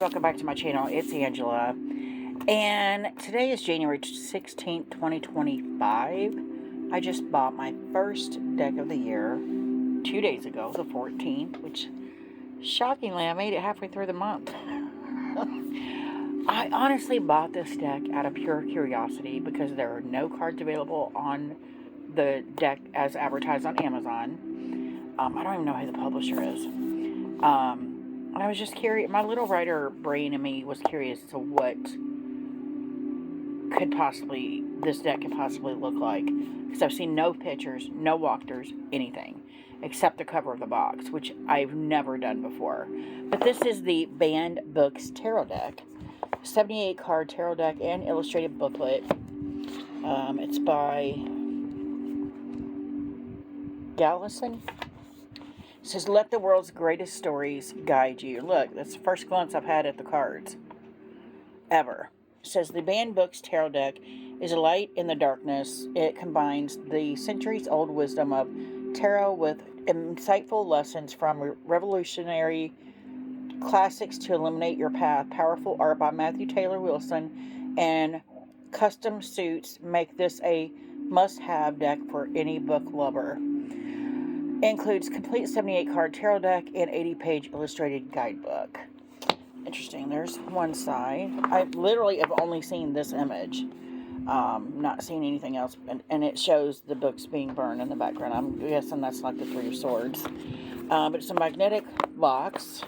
welcome back to my channel. It's Angela, and today is January 16th, 2025. I just bought my first deck of the year 2 days ago, the 14th, which, shockingly, I made it halfway through the month. I honestly bought this deck out of pure curiosity because there are no cards available on the deck as advertised on Amazon. I don't even know who the publisher is. And I was just curious. My little writer brain in me was curious to what this deck could possibly look like. Because I've seen no pictures, no walkthroughs, anything. Except the cover of the box, which I've never done before. But this is the Banned Books Tarot deck. 78 card tarot deck and illustrated booklet. It's by Gallison. It says, let the world's greatest stories guide you. Look, that's the first glance I've had at the cards. Ever. It says, the Banned Books Tarot deck is a light in the darkness. It combines the centuries-old wisdom of tarot with insightful lessons from revolutionary classics to illuminate your path. Powerful art by Matthew Taylor Wilson and custom suits make this a must-have deck for any book lover. Includes complete 78 card tarot deck and 80-page illustrated guidebook. Interesting. There's one side. I literally have only seen this image. Not seen anything else. And it shows the books being burned in the background. I'm guessing that's like the Three of Swords. But it's a magnetic box.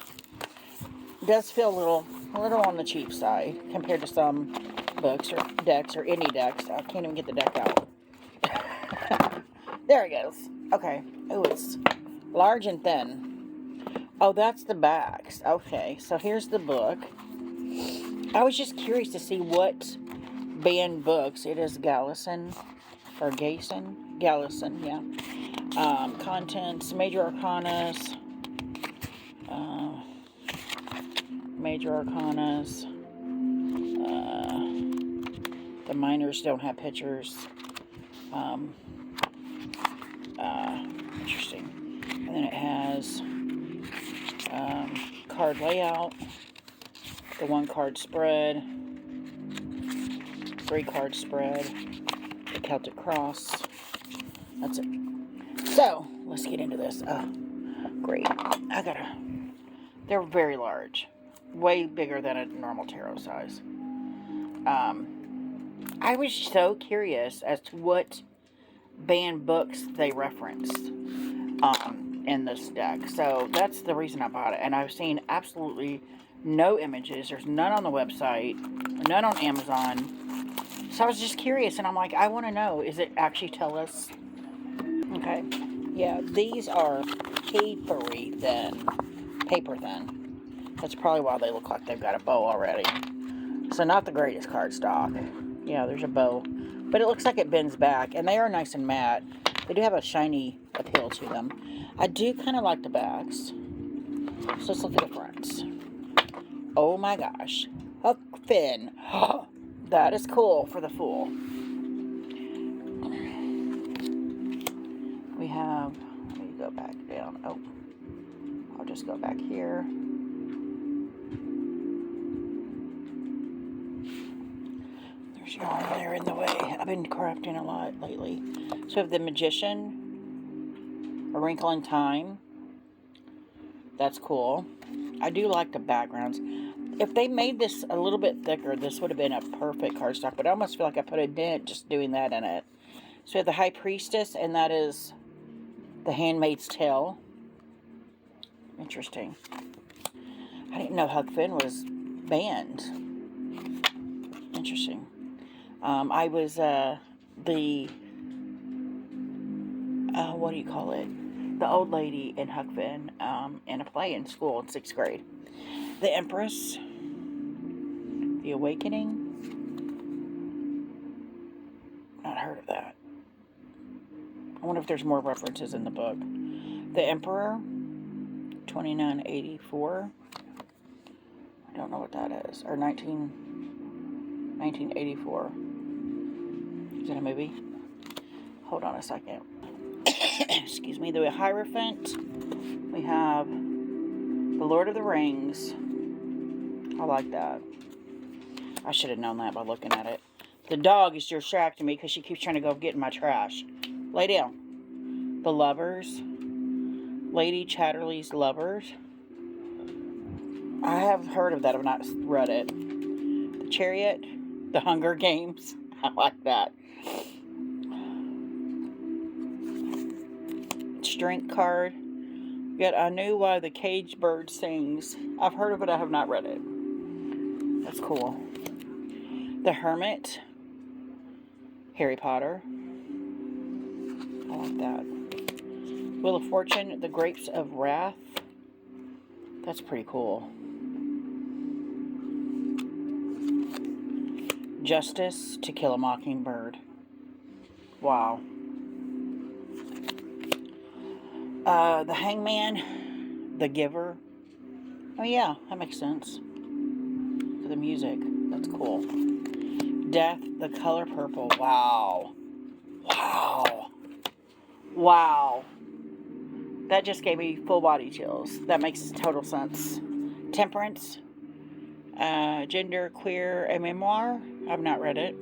It does feel a little on the cheap side compared to some books or decks or any decks. I can't even get the deck out. There it goes. Okay. Oh, it's large and thin. Oh, that's the backs. Okay, so here's the book. I was just curious to see what banned books. It is Gallison. Or Gayson? Gallison, yeah. Contents, Major Arcanas. Major Arcanas. The minors don't have pictures. Interesting. And then it has card layout, the 1-card spread, 3-card spread, the Celtic cross. That's it. So, let's get into this. Great. They're very large. Way bigger than a normal tarot size. I was so curious as to what banned books they referenced in this deck. So that's the reason I bought it. And I've seen absolutely no images. There's none on the website, none on Amazon. So I was just curious, and I'm like, I want to know, is it actually tell us? Okay. Yeah, these are paper thin. That's probably why they look like they've got a bow already. So not the greatest cardstock. Yeah, there's a bow. But it looks like it bends back, and they are nice and matte. They do have a shiny appeal to them. I do kind of like the backs. So let's look at the fronts. Oh my gosh. Huck Finn. That is cool for the Fool. We have, let me go back down. Oh, I'll just go back here. There's yarn there in the way. I've been crafting a lot lately. So we have the Magician, A Wrinkle in Time. That's cool. I do like the backgrounds. If they made this a little bit thicker, this would have been a perfect cardstock. But I almost feel like I put a dent just doing that in it. So we have the High Priestess, and that is The Handmaid's Tale. Interesting. I didn't know Huck Finn was banned. Interesting. I was the what do you call it? The old lady in Huck Finn in a play in school in 6th grade. The Empress. The Awakening. Not heard of that. I wonder if there's more references in the book. The Emperor. 2984. I don't know what that is. Or 1984. Is that a movie? Hold on a second. Excuse me. The Hierophant. We have The Lord of the Rings. I like that. I should have known that by looking at it. The dog is distracting me because she keeps trying to go get in my trash. Lay down. The Lovers. Lady Chatterley's Lovers. I have heard of that. I've not read it. The Chariot. The Hunger Games. I like that. Strength card. Yet I knew why the caged bird sings. I've heard of it. I have not read it. That's cool. The Hermit. Harry Potter. I like that. Wheel of Fortune. The Grapes of Wrath. That's pretty cool. Justice. To Kill a Mockingbird. Wow. The Hangman. The Giver. Oh yeah, that makes sense. For the music. That's cool. Death. The Color Purple. Wow. Wow. Wow. That just gave me full body chills. That makes total sense. Temperance. Gender Queer, a Memoir. I've not read it.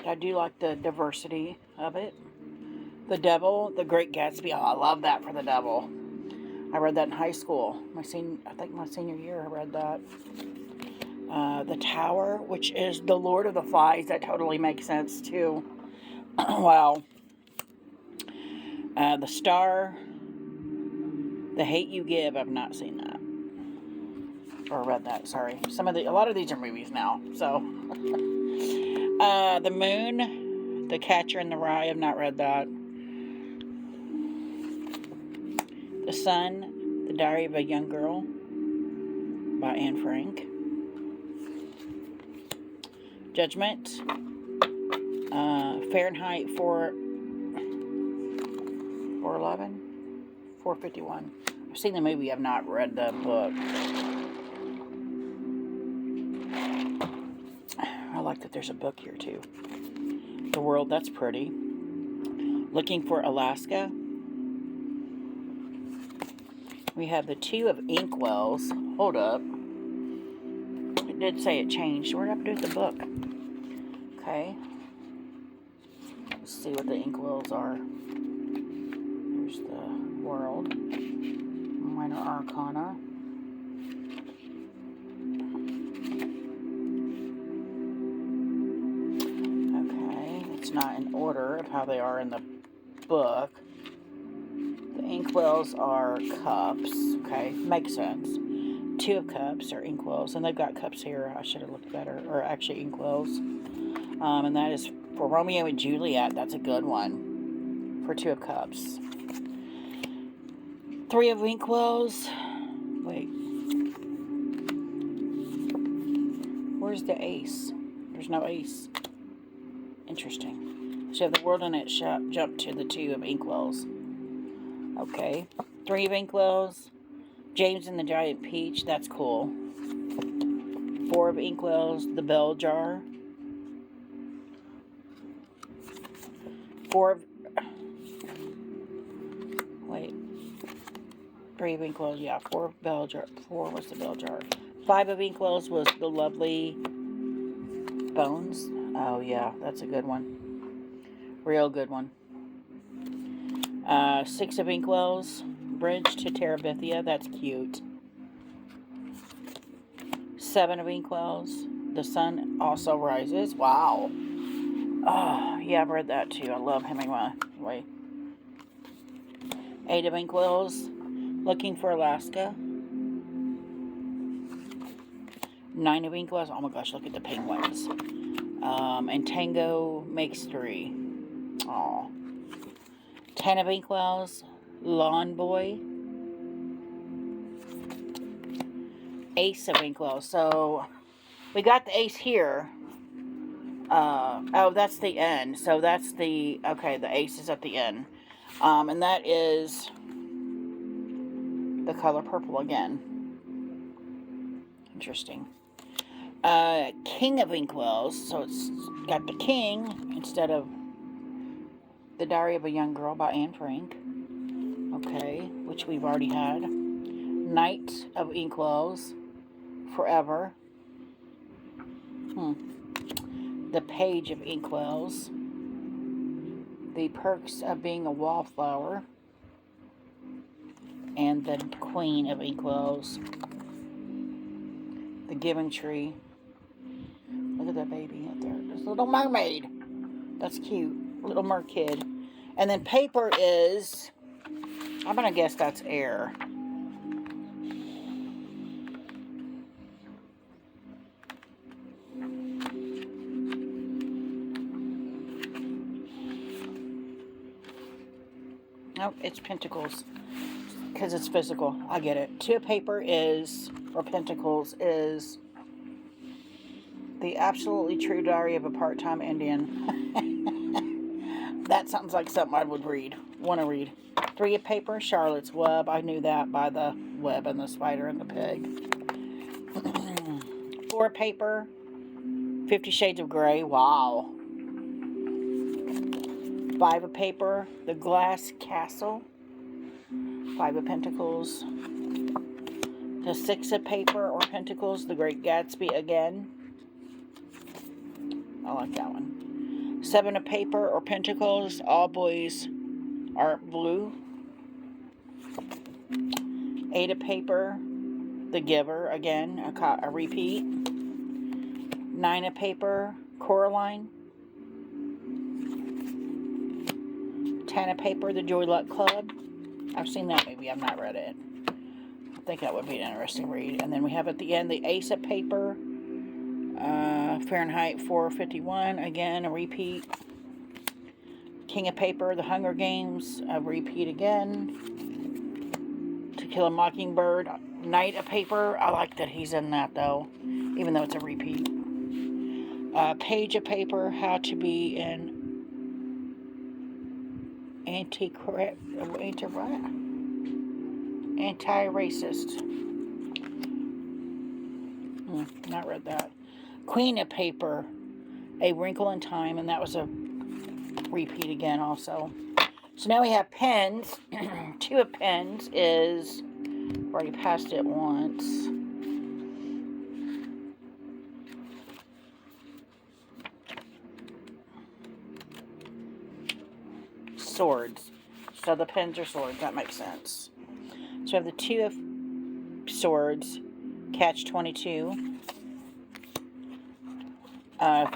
I do like the diversity of it. The Devil, The Great Gatsby. Oh, I love that for The Devil. I read that in high school. I think my senior year I read that. The Tower, which is The Lord of the Flies. That totally makes sense too. Wow. The Star. The Hate U Give. I've not seen that. Or read that, sorry. A lot of these are movies now, so. The Moon, The Catcher in the Rye, I've not read that. The Sun, The Diary of a Young Girl by Anne Frank. Judgment, Fahrenheit 411, 451. I've seen the movie, I've not read the book. I like that there's a book here too. The World, that's pretty. Looking for Alaska. We have the Two of Inkwells. Hold up. It did say it changed. What did I do with the book? Okay. Let's see what the Inkwells are. Here's the World. Minor Arcana. Not in order of how they are in the book. The Inkwells are cups. Okay, makes sense. Two of Cups are Inkwells, and they've got cups here. I should have looked better, or actually Inkwells. And that is for Romeo and Juliet. That's a good one for Two of Cups. Three of Inkwells. Wait, where's the Ace? There's no Ace. Interesting. So you have the World in it jump to the Two of Inkwells. Okay. Three of Inkwells. James and the Giant Peach. That's cool. Four of Inkwells. The Bell Jar. Four of... Wait. Three of Inkwells. Yeah, four of Bell Jar. Four was the Bell Jar. Five of Inkwells was the Lovely Bones. Oh, yeah, that's a good one. Real good one. Six of Inkwells. Bridge to Terabithia. That's cute. Seven of Inkwells. The Sun Also Rises. Wow. Oh, yeah, I've read that too. I love Hemingway. Eight of Inkwells. Looking for Alaska. Nine of Inkwells. Oh my gosh, look at the penguins. And Tango Makes Three. Aw. 10 of Inkwells. Lawn Boy. Ace of Inkwells. So, we got the ace here. Oh, that's the end. So, that's the... Okay, the ace is at the end. And that is... the color purple again. Interesting. King of Inkwells, so it's got the king instead of The Diary of a Young Girl by Anne Frank. Okay, which we've already had. Knight of Inkwells. Forever. The Page of Inkwells. The Perks of Being a Wallflower. And the Queen of Inkwells. The Giving Tree. Look at that baby up there. There's a little mermaid. That's cute. Little merkid. And then paper is, I'm going to guess that's air. Nope, it's pentacles. Because it's physical. I get it. Two of paper is, or pentacles is, the Absolutely True Diary of a Part-Time Indian. That sounds like something I would read. Want to read. Three of paper, Charlotte's Web. I knew that by the web and the spider and the pig. Four of paper, 50 Shades of Grey. Wow. Five of paper, The Glass Castle. Five of Pentacles. The Six of Paper or Pentacles, The Great Gatsby again. I like that one. Seven of Paper or Pentacles, All Boys Are Blue. Eight of Paper, The Giver again, a repeat. Nine of Paper, Coraline. 10 of Paper, The Joy Luck Club. I've seen that movie. I've not read it. I think that would be an interesting read. And then we have at the end the Ace of Paper, Fahrenheit 451. Again, a repeat. King of Paper, The Hunger Games. A repeat again. To Kill a Mockingbird. Knight of Paper. I like that he's in that though, even though it's a repeat. Page of Paper, How to Be an Anti-racist. Not read that. Queen of Paper, A Wrinkle in Time, and that was a repeat again also. So now we have pens. Two of pens is, already passed it once. Swords. So the pens are swords. That makes sense. So we have the Two of Swords, Catch-22.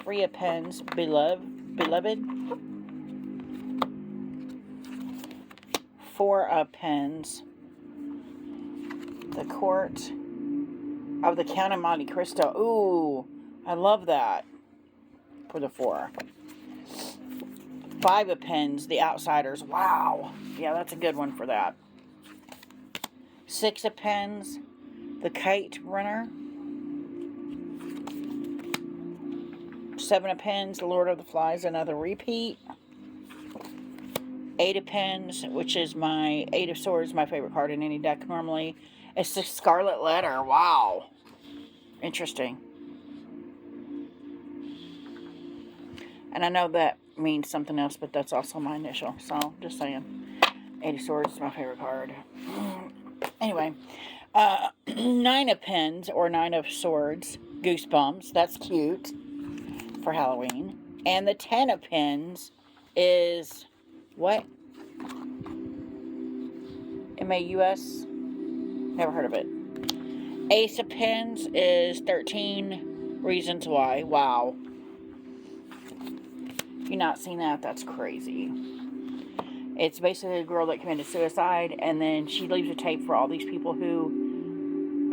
Three of Pens, Beloved. Four of Pens, The Court of the Count of Monte Cristo. Ooh, I love that for the four. Five of Pens, The Outsiders. Wow. Yeah, that's a good one for that. Six of Pens, The Kite Runner. Seven of Pens, The Lord of the Flies, another repeat. Eight of Pens, which is my Eight of Swords, my favorite card in any deck normally. It's the Scarlet Letter. Wow. Interesting. And I know that means something else, but that's also my initial. So, just saying. Eight of Swords is my favorite card. Anyway. Nine of Pens, or Nine of Swords. Goosebumps. That's cute. For Halloween. And the 10 of Pens is... what? MAUS? Never heard of it. Ace of Pens is 13 Reasons Why. Wow. If you've not seen that, that's crazy. It's basically a girl that committed suicide, and then she leaves a tape for all these people who,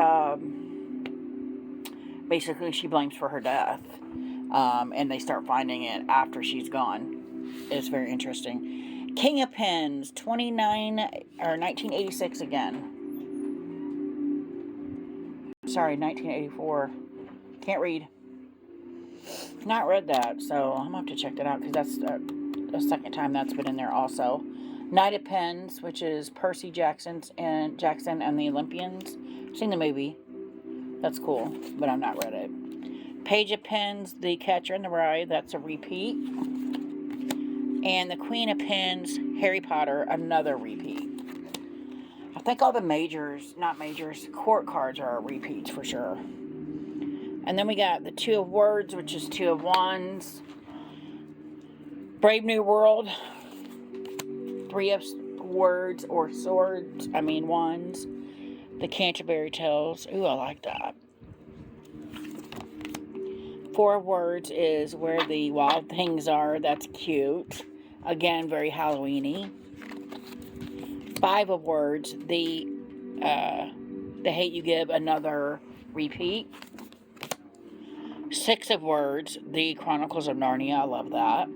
basically she blames for her death. And they start finding it after she's gone. It's very interesting. King of Pens, 1986 again. Sorry, 1984. Can't read. Not read that, so I'm going to have to check that out, because that's the second time that's been in there also. Knight of Pens, which is Percy Jackson and the Olympians. I've seen the movie. That's cool, but I've not read it. Page of Pens, The Catcher in the Rye. That's a repeat. And the Queen of Pens, Harry Potter. Another repeat. think all the court cards are repeats for sure. And then we got the Two of Words, which is Two of Wands. Brave New World. Three of Words or Wands. The Canterbury Tales. Ooh, I like that. Four of Words is Where the Wild Things Are. That's cute. Again, very Halloween-y. Five of Words, the Hate You Give, another repeat. Six of Words, the Chronicles of Narnia. I love that.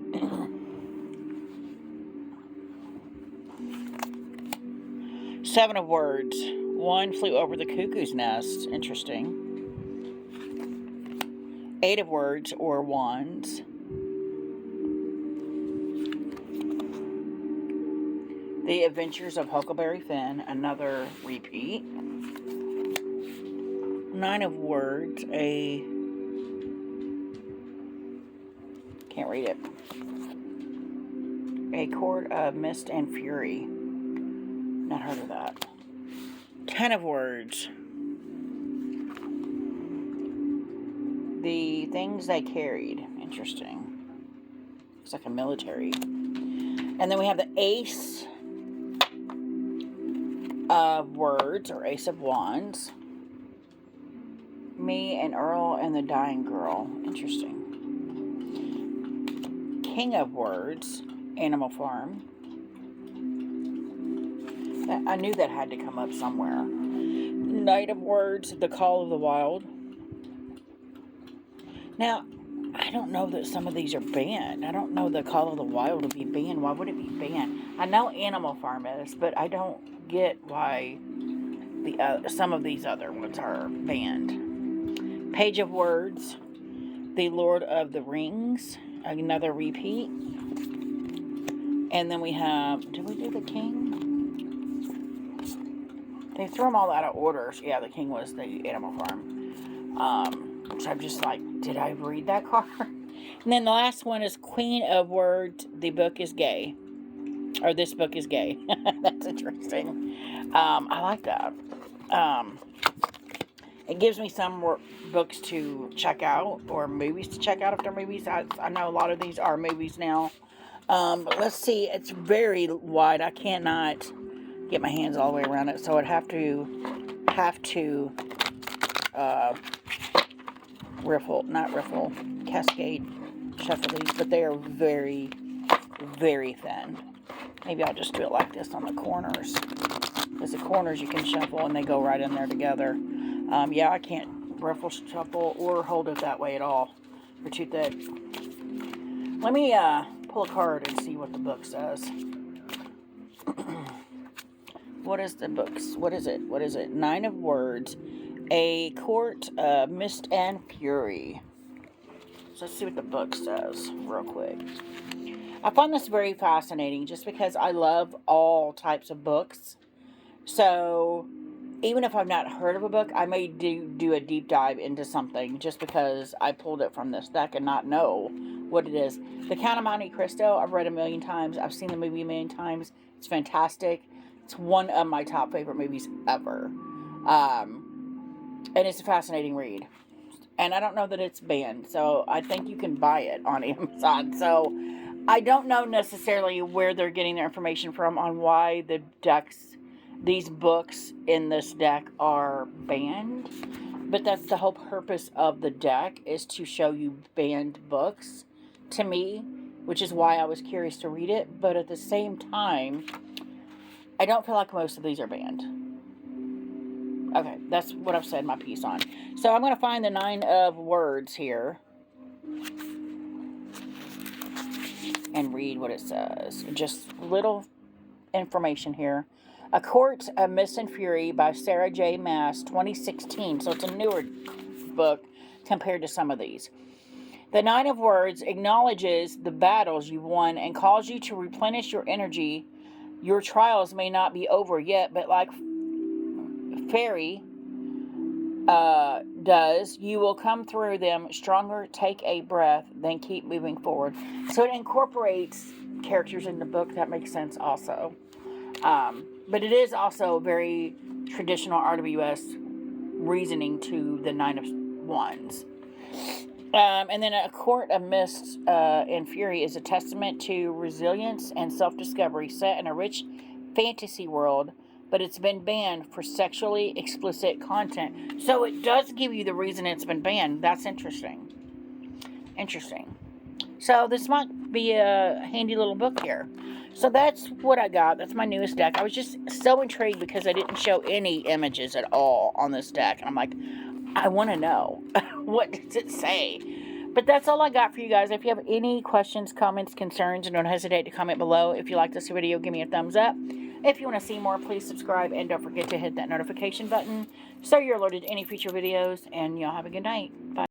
Seven of Words, One Flew Over the Cuckoo's Nest. Interesting. Eight of Words or Wands. The Adventures of Huckleberry Finn, another repeat. Nine of Words, can't read it. A Court of Mist and Fury. Not heard of that. 10 of Words. The Things They Carried. Interesting. Looks like a military. And then we have the Ace of Words, or Ace of Wands. Me and Earl and the Dying Girl. Interesting. King of Words, Animal Farm. I knew that had to come up somewhere. Knight of Words, The Call of the Wild. Now, I don't know that some of these are banned. I don't know The Call of the Wild would be banned. Why would it be banned? I know Animal Farm is, but I don't get why some of these other ones are banned. Page of Words, The Lord of the Rings, another repeat. And then we have, did we do the King? They threw them all out of order. Yeah, the King was the Animal Farm. Which I'm just like, did I read that card? And then the last one is Queen of Words, The Book is Gay. Or This Book is Gay. That's interesting. I like that. It gives me some more books to check out, or movies to check out if they're movies. I know a lot of these are movies now. But let's see, it's very wide. I cannot get my hands all the way around it, so I'd have to cascade shuffle these, but they are very, very thin. Maybe I'll just do it like this on the corners, because the corners you can shuffle and they go right in there together. Yeah, I can't ruffle shuffle or hold it that way at all. They're too thick. Let me pull a card and see what the book says. What is the books? What is it? Nine of Words. A Court of Mist and Fury. So let's see what the book says real quick. I find this very fascinating just because I love all types of books. So even if I've not heard of a book, I may do a deep dive into something just because I pulled it from this deck and not know what it is. The Count of Monte Cristo, I've read 1,000,000 times. I've seen the movie 1,000,000 times. It's fantastic. It's one of my top favorite movies ever. And it's a fascinating read. And I don't know that it's banned, so I think you can buy it on Amazon. So I don't know necessarily where they're getting their information from on why these books in this deck are banned. But that's the whole purpose of the deck, is to show you banned books to me, which is why I was curious to read it. But at the same time, I don't feel like most of these are banned. Okay, that's what I've said my piece on. So I'm going to find the Nine of Words here and read what it says. Just little information here. A Court of Mist and Fury by Sarah J. Maas, 2016. So it's a newer book compared to some of these. The Nine of Words acknowledges the battles you've won and calls you to replenish your energy. Your trials may not be over yet, but like Fairy does, you will come through them stronger. Take a breath, then keep moving forward. So it incorporates characters in the book. That makes sense also. But it is also very traditional RWS reasoning to the Nine of Wands. And then a Court of Mist and Fury is a testament to resilience and self-discovery set in a rich fantasy world, but it's been banned for sexually explicit content. So it does give you the reason it's been banned. That's interesting. Interesting. So this might be a handy little book here. So that's what I got. That's my newest deck. I was just so intrigued because I didn't show any images at all on this deck. And I'm like, I want to know. What does it say? But that's all I got for you guys. If you have any questions, comments, concerns, don't hesitate to comment below. If you like this video, give me a thumbs up. If you want to see more, please subscribe. And don't forget to hit that notification button so you're alerted to any future videos. And y'all have a good night. Bye.